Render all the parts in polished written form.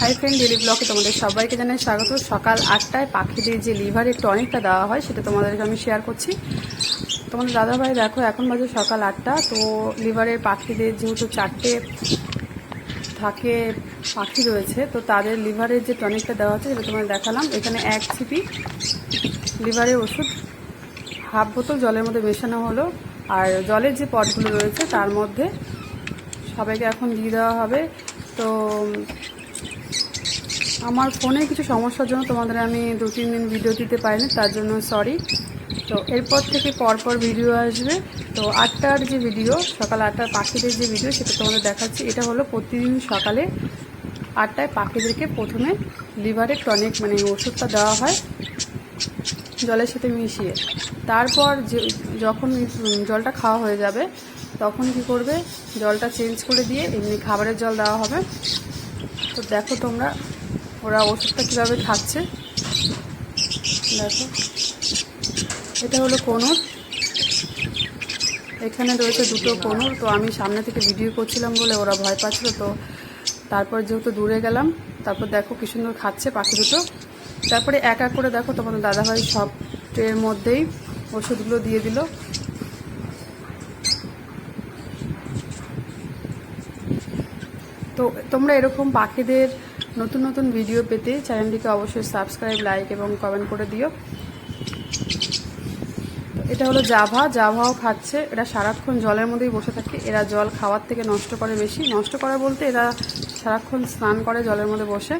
Hi friend, daily ব্লগে তোমাদের সবাইকে জানাই স্বাগত। সকাল 8টায় পাখিদের যে লিভারের টনিকটা দেওয়া হয় সেটা তোমাদেরকে আমি শেয়ার করছি। তোমাদের দাদাভাই দেখো এখন বাজে সকাল 8টা। তো লিভারের পাখিদের যেহেতু 4টে থাকে পাখি রয়েছে, তো তাদের লিভারের যে টনিকটা দেওয়া হচ্ছে সেটা তোমাদের দেখালাম। এখানে 1 ছিপি লিভারের ওষুধ হাফ বোতল জলের মধ্যে মেশানো হলো, আর জলের যে পটগুলো রয়েছে তার মধ্যে সবাইকে এখন দিয়ে দেওয়া হবে। তো আমার ফোনে কিছু সমস্যার জন্য তোমাদের আমি 2-3 দিন ভিডিও দিতে পারিনি, তার জন্য সরি। তো এরপর থেকে পরপর ভিডিও আসবে। তো 8টার যে ভিডিও, সকাল 8টার পাখিদের যে ভিডিও সেটা তোমাদের দেখাচ্ছি। এটা হলো প্রতিদিন সকালে 8টায় পাখিদেরকে প্রথমে লিভারের টনিক মানে ওষুধটা দেওয়া হয় জলের সাথে মিশিয়ে। তারপর যখন জলটা খাওয়া হয়ে যাবে তখন কি করবে, জলটা চেঞ্জ করে দিয়ে এমনি খাবারের জল দেওয়া হবে। তো দেখো তোমরা ওরা ওষুধটা কীভাবে খাচ্ছে। দেখো এটা হলো কোনর, এখানে রয়েছে 2টো কোনর। তো আমি সামনে থেকে ভিডিও করছিলাম বলে ওরা ভয় পাচ্ছিল, তো তারপর যেহেতু দূরে গেলাম, তারপর দেখো কি সুন্দর খাচ্ছে পাখি দুটো। তারপরে এক এক করে দেখো তোমাদের দাদাভাই সব ট্রের মধ্যেই ওষুধগুলো দিয়ে দিল। তো তোমরা এরকম পাখিদের নতুন নতুন ভিডিও পেতে চ্যানেলটিকে অবশ্যই সাবস্ক্রাইব, লাইক এবং কমেন্ট করে দিও। এটা হলো জাভাও খাচ্ছে। এরা সারাক্ষণ জলের মধ্যেই বসে থাকে। এরা জল খাওয়ার থেকে নষ্ট করে বেশি। নষ্ট করে বলতে এরা সারাক্ষণ স্নান করে জলের মধ্যে বসে।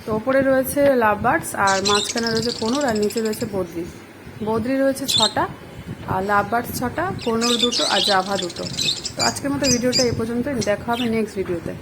তো ওপরে রয়েছে লাভ বার্ডস, আর মাঝখানে রয়েছে কোনর, আর নিচে রয়েছে বদ্রি রয়েছে 6টা, আর লাভ বার্ডস 6টা, কোনর 2টো, আর জাভা 2টো। তো আজকের মতো ভিডিওটা এ পর্যন্তই। দেখা হবে নেক্সট ভিডিওতে।